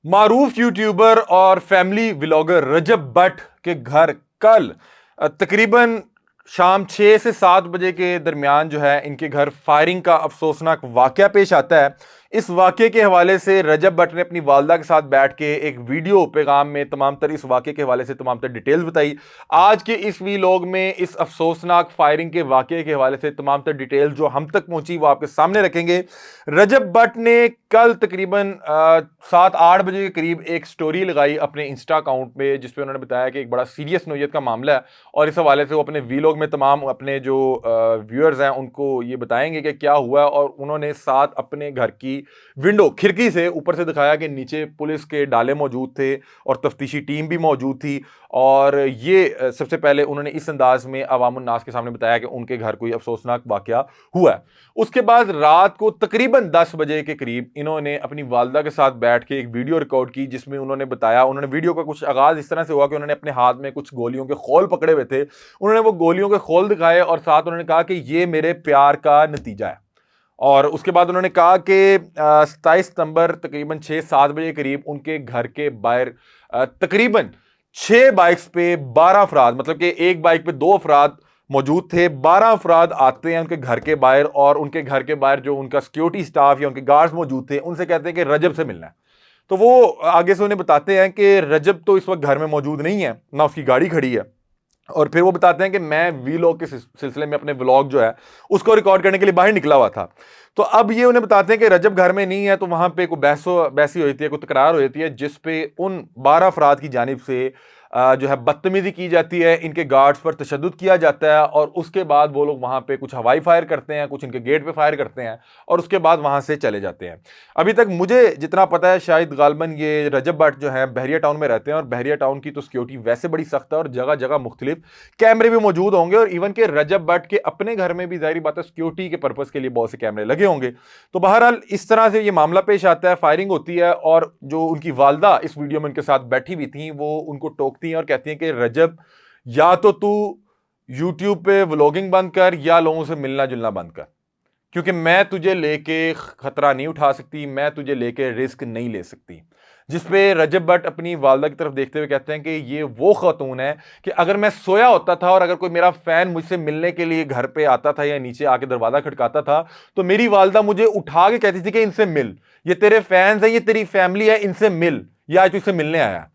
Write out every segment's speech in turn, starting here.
मारूफ YouTuber और family vlogger रजब भट्ट के घर कल तकरीबन शाम 6 से 7 बजे के दरमियान जो है इनके घर फायरिंग का अफसोसनाक वाकया पेश आता है। इस वाकये के हवाले से रजब भट्ट ने अपनी वालदा के साथ बैठ के एक वीडियो पैगाम में तमाम तर इस वाकये के हवाले से तमाम तर डिटेल्स बताई। आज के इस वीलॉग में इस अफसोसनाक फायरिंग के वाकये के हवाले से तमाम तर डिटेल्स जो हम तक पहुंची वो आपके सामने रखेंगे। रजब भट्ट ने कल तकरीबन 7-8 बजे के करीब एक स्टोरी लगाई अपने इंस्टा अकाउंट पे, जिसपे उन्होंने बताया कि एक बड़ा सीरियस नौयत का मामला है और इस हवाले से वो अपने वीलॉग में तमाम अपने जो व्यूअर्स हैं उनको ये बताएंगे कि क्या हुआ। और उन्होंने साथ अपने घर की विंडो खिड़की से ऊपर से दिखाया कि नीचे पुलिस के डाले मौजूद थे और तफ्तीशी टीम भी मौजूद थी। और ये सबसे पहले उन्होंने इस अंदाज में अवामुन नास के सामने बताया कि उनके घर कोई अफसोसनाक वाकया हुआ है। उसके बाद रात को तकरीबन 10 बजे के करीब इन्होंने अपनी वालदा के साथ बैठ के एक वीडियो रिकॉर्ड की, जिसमें उन्होंने बताया, उन्होंने वीडियो का कुछ आगाज इस तरह से हुआ कि उन्होंने अपने हाथ में कुछ गोलियों के खोल पकड़े हुए थे। उन्होंने वो गोलियों के खोल दिखाए और साथ उन्होंने कहा कि ये मेरे प्यार का नतीजा है। और उसके बाद उन्होंने कहा कि 27 सितंबर तकरीबन 6-7 बजे के करीब उनके घर के बाहर तकरीबन 6 बाइक्स पे 12 अफराद, मतलब कि एक बाइक पे 2 अफराद मौजूद थे, 12 अफराद आते हैं उनके घर के बाहर और उनके घर के बाहर जो उनका सिक्योरिटी स्टाफ या उनके गार्ड्स मौजूद थे उनसे कहते हैं कि रजब से मिलना है। तो वो आगे से उन्हें बताते हैं कि रजब तो इस वक्त घर में मौजूद नहीं है, ना उसकी गाड़ी खड़ी है। और फिर वो बताते हैं कि मैं वीलॉग के सिलसिले में अपने व्लॉग जो है उसको रिकॉर्ड करने के लिए बाहर निकला हुआ था। तो अब ये उन्हें बताते हैं कि रजब घर में नहीं है। तो वहां पे कोई बहसी होती है, कोई तकरार होती है, जिसपे उन 12 अफराद की जानिब से जो है बदतमीजी की जाती है, इनके गार्ड्स पर तशद्दुद किया जाता है और उसके बाद वो लोग वहां पे कुछ हवाई फायर करते हैं, कुछ इनके गेट पे फायर करते हैं और उसके बाद वहां से चले जाते हैं। अभी तक मुझे जितना पता है शायद गालबन ये रजब भट्ट जो है बहरिया टाउन में रहते हैं और बहरिया टाउन की तो सिक्योरिटी वैसे बड़ी सख्त है और जगह जगह मुख्तलिफ कैमरे भी मौजूद होंगे और इवन के रजब भट्ट के अपने घर में भी जाहिर बात है सिक्योरिटी के पर्पज के लिए बहुत से कैमरे लगे होंगे। तो बहरहाल इस तरह से ये मामला पेश आता है, फायरिंग होती है और जो उनकी वालदा इस वीडियो में उनके साथ बैठी हुई थी वो उनको टोकती हैं और कहती हैं कि रजब या तो तू यूट्यूब पे व्लॉगिंग बंद कर या लोगों से मिलना जुलना बंद कर, क्योंकि मैं तुझे लेके खतरा नहीं उठा सकती, मैं तुझे लेके रिस्क नहीं ले सकती। जिसपे रजब भट्ट अपनी वालदा की तरफ देखते हुए कहते हैं कि ये वो खातून है कि अगर मैं सोया होता था और अगर कोई मेरा फैन मुझसे मिलने के लिए घर पे आता था या नीचे आके दरवाजा खटकाता था तो मेरी वालदा मुझे उठा के कहती थी कि इनसे मिल, ये तेरे फैंस हैं, ये तेरी फैमिली है, इनसे मिल, या आज तुझसे मिलने आया।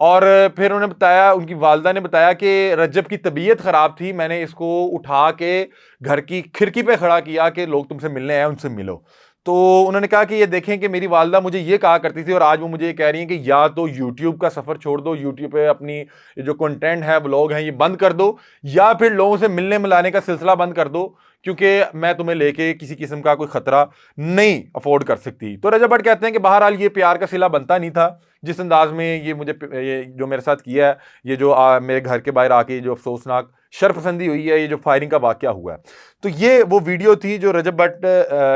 और फिर उन्होंने बताया, उनकी वालदा ने बताया कि रजब की तबीयत खराब थी, मैंने इसको उठा के घर की खिड़की पे खड़ा किया कि लोग तुमसे मिलने आए, उनसे मिलो। तो उन्होंने कहा कि ये देखें कि मेरी वालदा मुझे ये कहा करती थी और आज वो मुझे ये कह रही हैं कि या तो यूट्यूब का सफर छोड़ दो, यूट्यूब पे अपनी जो कंटेंट है, ब्लॉग हैं, ये बंद कर दो, या फिर लोगों से मिलने मिलाने का सिलसिला बंद कर दो, क्योंकि मैं तुम्हें लेके किसी किस्म का कोई खतरा नहीं अफोर्ड कर सकती। तो रजब भट्ट कहते हैं कि बहरहाल ये प्यार का सिला बनता नहीं था जिस अंदाज में ये मुझे ये जो मेरे साथ किया है, ये जो मेरे घर के बाहर आके जो अफसोसनाक शर्पसंदी हुई है, ये जो फायरिंग का वाकया हुआ है। तो ये वो वीडियो थी जो रजब भट्ट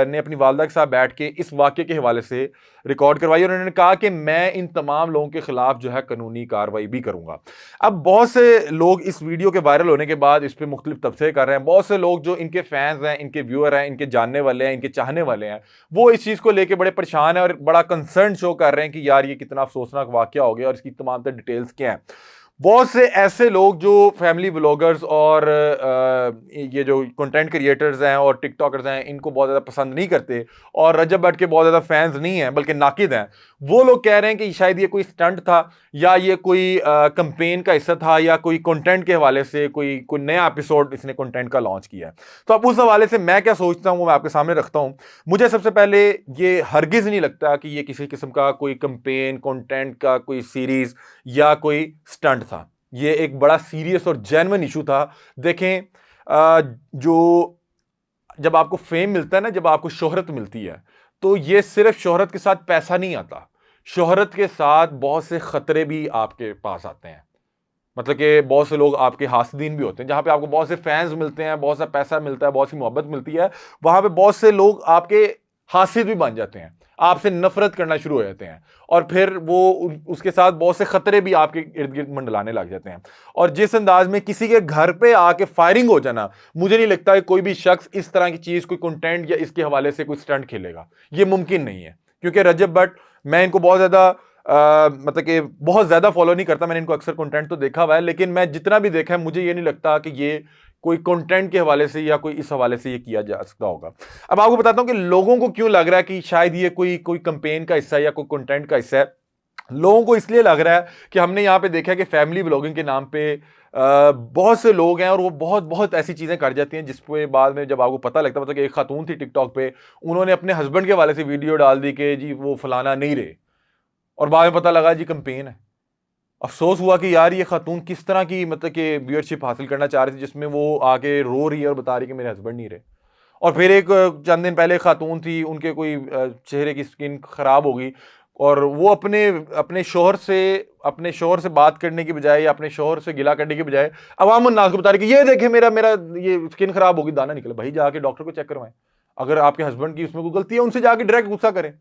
ने अपनी वालदा के साथ बैठ के इस वाकये के हवाले से रिकॉर्ड करवाई और उन्होंने कहा कि मैं इन तमाम लोगों के खिलाफ जो है कानूनी कार्रवाई भी करूंगा। अब बहुत से लोग इस वीडियो के वायरल होने के बाद इस पर मुख्तलिफ तबसरे कर रहे हैं। बहुत से लोग जो इनके फैंस हैं, इनके व्यूअर हैं, इनके जानने वाले हैं, इनके चाहने वाले हैं, वो इस चीज़ को लेकर बड़े परेशान हैं और बड़ा कंसर्न शो कर रहे हैं कि यार ये कितना अफसोसनाक वाकया हो गया और इसकी तमाम तर डिटेल्स क्या हैं। बहुत से ऐसे लोग जो फैमिली व्लॉगर्स और ये जो कंटेंट क्रिएटर्स हैं और टिकटॉकर्स हैं इनको बहुत ज़्यादा पसंद नहीं करते और रजब भट्ट के बहुत ज़्यादा फैंस नहीं हैं बल्कि नाकिद हैं, वो लोग कह रहे हैं कि शायद ये कोई स्टंट था या ये कोई कंपेन का हिस्सा था या कोई कंटेंट के हवाले से कोई कोई नया एपिसोड इसने कंटेंट का लॉन्च किया है। तो अब उस हवाले से मैं क्या सोचता हूँ वो मैं आपके सामने रखता हूँ। मुझे सबसे पहले ये हरगिज़ नहीं लगता कि ये किसी किस्म का कोई कंपेन कंटेंट का कोई सीरीज़ या कोई स्टंट था। ये एक बड़ा सीरियस और जेन्युइन इशू था। देखें, जो जब आपको फेम मिलता है ना, जब आपको शोहरत मिलती है, तो ये सिर्फ शोहरत के साथ पैसा नहीं आता, शोहरत के साथ बहुत से खतरे भी आपके पास आते हैं। मतलब कि बहुत से लोग आपके हासदीन भी होते हैं। जहां पे आपको बहुत से फैंस मिलते हैं, बहुत सा पैसा मिलता है, बहुत सी मोहब्बत मिलती है, वहां पे बहुत से लोग आपके हासिद भी बन जाते हैं, आपसे नफरत करना शुरू हो जाते हैं और फिर वो उसके साथ बहुत से खतरे भी आपके इर्द गिर्द मंडलाने लग जाते हैं। और जिस अंदाज में किसी के घर पे आके फायरिंग हो जाना, मुझे नहीं लगता कि कोई भी शख्स इस तरह की चीज, कोई कंटेंट या इसके हवाले से कोई स्टंट खेलेगा, ये मुमकिन नहीं है। क्योंकि रजब भट्ट, मैं इनको बहुत ज्यादा मतलब कि बहुत ज़्यादा फॉलो नहीं करता, मैंने इनको अक्सर कंटेंट तो देखा हुआ है, लेकिन मैं जितना भी देखा है मुझे ये नहीं लगता कि ये कोई कंटेंट के हवाले से या कोई इस हवाले से ये किया जा सकता होगा। अब आपको बताता हूं कि लोगों को क्यों लग रहा है कि शायद ये कोई कोई कंपेन का हिस्सा है या कोई कंटेंट का हिस्सा है। लोगों को इसलिए लग रहा है कि हमने यहां पे देखा है कि फैमिली व्लॉगिंग के नाम पे बहुत से लोग हैं और वो बहुत बहुत ऐसी चीजें कर जाती हैं जिसपे बाद में जब आपको पता लगता है, मतलब कि एक खातून थी टिकटॉक पे, उन्होंने अपने हस्बैंड के हवाले से वीडियो डाल दी कि जी वो फलाना नहीं रहे, और बाद में पता लगा जी कंपेन है। अफसोस हुआ कि यार ये खातून किस तरह की मतलब कि व्यूअरशिप हासिल करना चाह रही थी, जिसमें वो आके रो रही है और बता रही है कि मेरे हस्बैंड नहीं रहे। और फिर एक चंद दिन पहले खातून थी, उनके कोई चेहरे की स्किन खराब हो गई, और वो अपने अपने शोहर से बात करने की बजाय या अपने शोहर से गिला करने की बजाय अवाम उन्नास को बता रही कि ये देखे मेरा मेरा ये स्किन खराब होगी, दाना निकले। भाई जाके डॉक्टर को चेक करवाएं। अगर आपके हस्बैंड की उसमें कोई गलती है, उनसे जाके डायरेक्ट गुस्सा करें।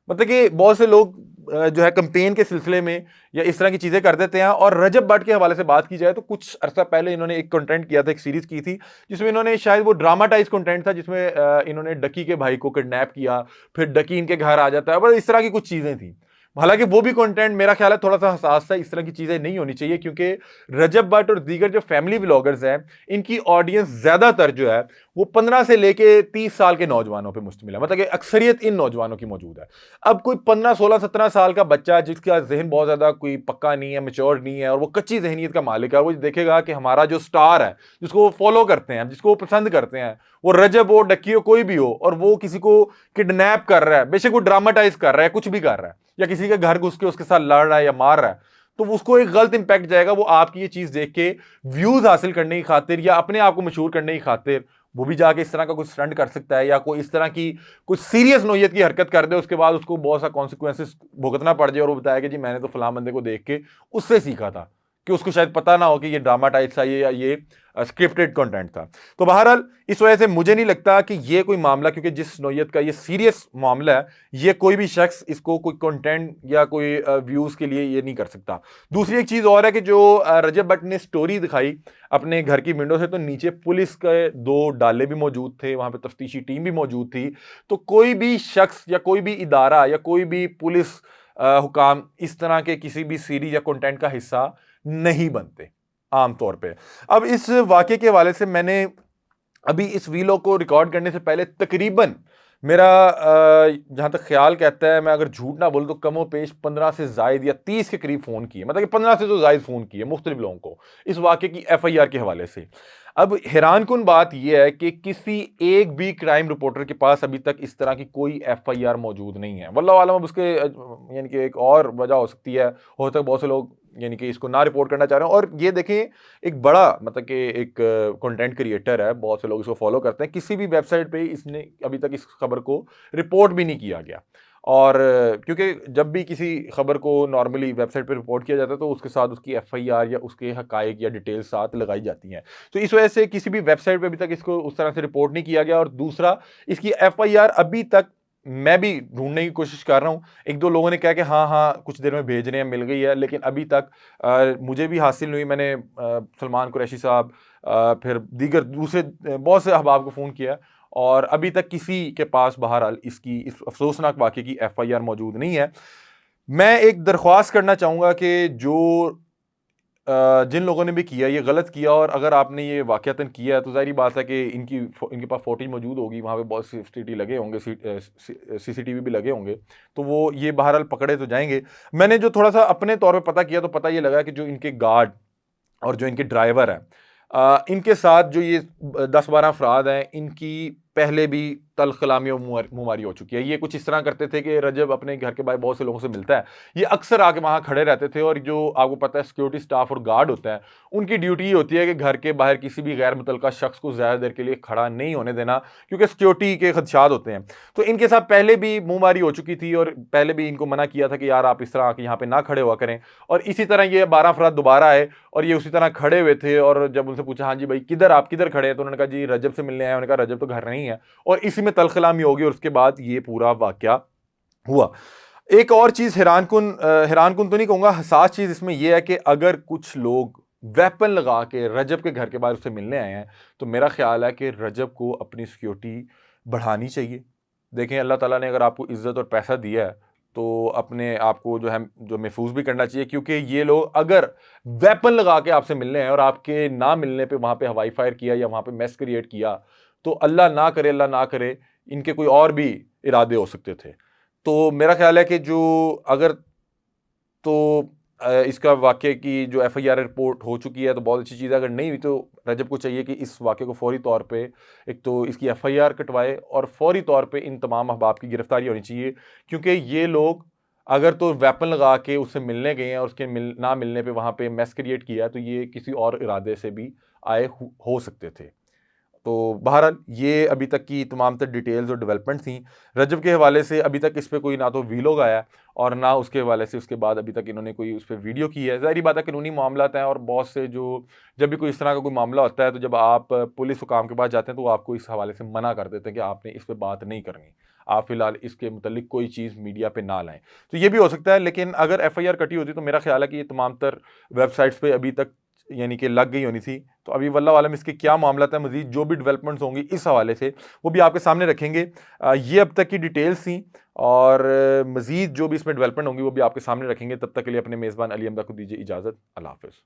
मतलब कि बहुत से लोग जो है कंपेन के सिलसिले में या इस तरह की चीजें कर देते हैं। और रजब भट्ट के हवाले से बात की जाए तो कुछ अरसा पहले इन्होंने एक कंटेंट किया था, एक सीरीज की थी, जिसमें इन्होंने शायद वो ड्रामाटाइज कंटेंट था, जिसमें इन्होंने डकी के भाई को किडनैप किया, फिर डकी इनके घर आ जाता है, बस इस तरह की कुछ चीजें थी। हालांकि वो भी कंटेंट मेरा ख्याल है थोड़ा सा हसास था, इस तरह की चीजें नहीं होनी चाहिए, क्योंकि रजब भट्ट और दीगर जो फैमिली व्लॉगर्स हैं, इनकी ऑडियंस ज्यादातर जो है वो 15 से लेके 30 साल के नौजवानों पे मुश्तमिल है, मतलब कि अक्सरियत इन नौजवानों की मौजूद है। अब कोई 15 16 17 साल का बच्चा जिसका जहन बहुत ज्यादा कोई पक्का नहीं है, मेच्योर नहीं है, और वो कच्ची जहनीत का मालिक है, वो देखेगा कि हमारा जो स्टार है, जिसको वो फॉलो करते हैं, जिसको वो पसंद करते हैं, वो रजब हो, डक्की हो, कोई भी हो, और वो किसी को किडनैप कर रहा है, बेशक वो ड्रामाटाइज कर रहा है, कुछ भी कर रहा है, या किसी के घर घुस के उसके साथ लड़ रहा है या मार रहा है, तो उसको एक गलत इंपैक्ट जाएगा। वो आपकी ये चीज देख के व्यूज हासिल करने की खातिर या अपने आप को मशहूर करने की खातिर वो भी जाके इस तरह का कुछ स्टंट कर सकता है, या कोई इस तरह की कुछ सीरियस नोयत की हरकत कर दे, उसके बाद उसको बहुत सा कॉन्सिक्वेंसेस भुगतना पड़ जाए, और वो बताया कि जी मैंने तो फलां बंदे को देख के उससे सीखा था, कि उसको शायद पता ना हो कि ये ड्रामाटाइज था या ये स्क्रिप्टेड कंटेंट था। तो बहरहाल इस वजह से मुझे नहीं लगता कि ये कोई मामला, क्योंकि जिस नोयत का ये सीरियस मामला है, ये कोई भी शख्स इसको कोई कंटेंट या कोई व्यूज के लिए ये नहीं कर सकता। दूसरी एक चीज और है कि जो रजब भट्ट ने स्टोरी दिखाई अपने घर की विंडो से, तो नीचे पुलिस के 2 डाले भी मौजूद थे, वहां पे तफ्तीशी टीम भी मौजूद थी। तो कोई भी शख्स या कोई भी इदारा या कोई भी पुलिस हुकाम इस तरह के किसी भी सीरीज या कंटेंट का हिस्सा नहीं बनते आमतौर पे। अब इस वाकये के हवाले से मैंने अभी इस वीलॉग को रिकॉर्ड करने से पहले तकरीबन मेरा जहां तक ख्याल कहता है, मैं अगर झूठ ना बोलूं तो कमो पेश 15 से जायद या 30 के करीब फोन किए, मतलब कि 15 से तो जायद फोन किए मुख्तलिफ लोगों को इस वाकये की एफआईआर के हवाले से। अब हैरानकुन बात यह है कि किसी एक भी क्राइम रिपोर्टर के पास अभी तक इस तरह की कोई एफआईआर मौजूद नहीं है। वल्लाह आलम, अब उसके यानी कि एक और वजह हो सकती है, हो सकता है बहुत से लोग यानी कि इसको ना रिपोर्ट करना चाह रहे हैं। और ये देखें, एक बड़ा मतलब कि एक कंटेंट क्रिएटर है, बहुत से लोग इसको फॉलो करते हैं, किसी भी वेबसाइट पे इसने अभी तक इस खबर को रिपोर्ट भी नहीं किया गया। और क्योंकि जब भी किसी खबर को नॉर्मली वेबसाइट पे रिपोर्ट किया जाता है तो उसके साथ उसकी एफआईआर या उसके हकायक या डिटेल्स साथ लगाई जाती हैं, तो इस वजह से किसी भी वेबसाइट पे अभी तक इसको उस तरह से रिपोर्ट नहीं किया गया। और दूसरा, इसकी एफआईआर अभी तक मैं भी ढूंढने की कोशिश कर रहा हूं। एक दो लोगों ने कहा कि हाँ हाँ कुछ देर में भेज रहे हैं, मिल गई है, लेकिन अभी तक मुझे भी हासिल नहीं हुई। मैंने सलमान कुरैशी साहब, फिर दीगर दूसरे बहुत से अहबाब को फ़ोन किया, और अभी तक किसी के पास बहरहाल इसकी इस अफसोसनाक वाक़े की एफआईआर मौजूद नहीं है। मैं एक दरख्वास्त करना चाहूँगा कि जो जिन लोगों ने भी किया, ये गलत किया, और अगर आपने ये वाक़यातन किया है तो ज़ाहिर बात है कि इनके पास फुटेज मौजूद होगी, वहाँ पे बहुत सीसीटीवी लगे होंगे, सीसीटीवी भी लगे होंगे, तो वो ये बहरहाल पकड़े तो जाएंगे। मैंने जो थोड़ा सा अपने तौर पे पता किया तो पता ये लगा कि जो इनके गार्ड और जो इनके ड्राइवर हैं, इनके साथ जो ये 10-12 अफराद हैं, इनकी पहले भी तल्ख कलामी और मुमारी हो चुकी है। ये कुछ इस तरह करते थे कि रजब अपने घर के बाहर बहुत से लोगों से मिलता है, ये अक्सर आके वहाँ खड़े रहते थे, और जो आपको पता है सिक्योरिटी स्टाफ और गार्ड होता है, उनकी ड्यूटी ये होती है कि घर के बाहर किसी भी गैर मुतल्लका शख्स को ज़्यादा देर के लिए खड़ा नहीं होने देना, क्योंकि सिक्योरिटी के खदशात होते हैं। तो इनके साथ पहले भी मुँहमारी हो चुकी थी, और पहले भी इनको मना किया था कि यार आप इस तरह आके यहाँ पे ना खड़े हुआ करें। और इसी तरह ये 12 अफराद दोबारा आए और ये उसी तरह खड़े हुए थे, और जब उनसे पूछा हाँ जी भाई किधर, आप किधर खड़े हैं, तो उन्होंने कहा जी रजब से मिलने आए। उन्होंने कहा रजब तो घर नहीं है, और इसी में तलखलामी होगी, और उसके बाद ये पूरा वाकया हुआ। एक और चीज हैरानकुन तो नहीं कहूंगा, हसास चीज इसमें यह है कि अगर कुछ लोग वेपन लगा के रजब के घर के बाहर उससे मिलने आए हैं, तो मेरा ख्याल है कि रजब को अपनी सिक्योरिटी बढ़ानी चाहिए। देखें, अल्लाह ताला ने अगर आपको इज्जत और पैसा दिया है तो अपने आप को जो महफूज भी करना चाहिए, क्योंकि ये लोग अगर वेपन लगा के आपसे मिलने हैं और आपके ना मिलने पे वहां पे हवाई फायर किया या वहां पे मैस क्रिएट किया, तो अल्लाह ना करे इनके कोई और भी इरादे हो सकते थे। तो मेरा ख्याल है कि जो अगर तो इसका वाक़ये की जो एफआईआर रिपोर्ट हो चुकी है तो बहुत अच्छी चीज़ है, अगर नहीं हुई तो रजब को चाहिए कि इस वाक़ये को फ़ौरी तौर पे एक तो इसकी एफआईआर कटवाए और फ़ौरी तौर पे इन तमाम अहबाब की गिरफ्तारी होनी चाहिए, क्योंकि ये लोग अगर तो वेपन लगा के उससे मिलने गए हैं और उसके ना मिलने पे वहाँ पे मैस क्रिएट किया है, तो ये किसी और इरादे से भी आए हो सकते थे। तो बहरहाल ये अभी तक की तमाम तर डिटेल्स और डेवलपमेंट थी। रजब के हवाले से अभी तक इस पे कोई ना तो वीलॉग आया और ना उसके हवाले से उसके बाद अभी तक इन्होंने कोई उस पे वीडियो की है। ज़ाहिर बात है कानूनी मामलात हैं और बहुत से जो जब भी कोई इस तरह का कोई मामला होता है तो जब आप पुलिस हुकाम के पास जाते हैं तो वो आपको इस हवाले से मना कर देते हैं कि आपने इस पे बात नहीं करनी। आप फ़िलहाल इसके मुतल्लिक कोई चीज़ मीडिया पे ना लाएँ। तो ये भी हो सकता है, लेकिन अगर एफआईआर कटी होती तो मेरा ख़्याल है कि ये तमाम तर वेबसाइट्स पे अभी तक यानी कि लग गई होनी थी। तो अभी वल्लाह आलम इसके क्या मामलात हैं, मज़ीद जो भी डेवलपमेंट्स होंगी इस हवाले से वो भी आपके सामने रखेंगे। ये अब तक की डिटेल्स थी और मज़ीद जो भी इसमें डेवलपमेंट होंगी वो भी आपके सामने रखेंगे। तब तक के लिए अपने मेज़बान अली हमदा को दीजिए इजाज़त। अल्लाह हाफ़िज़।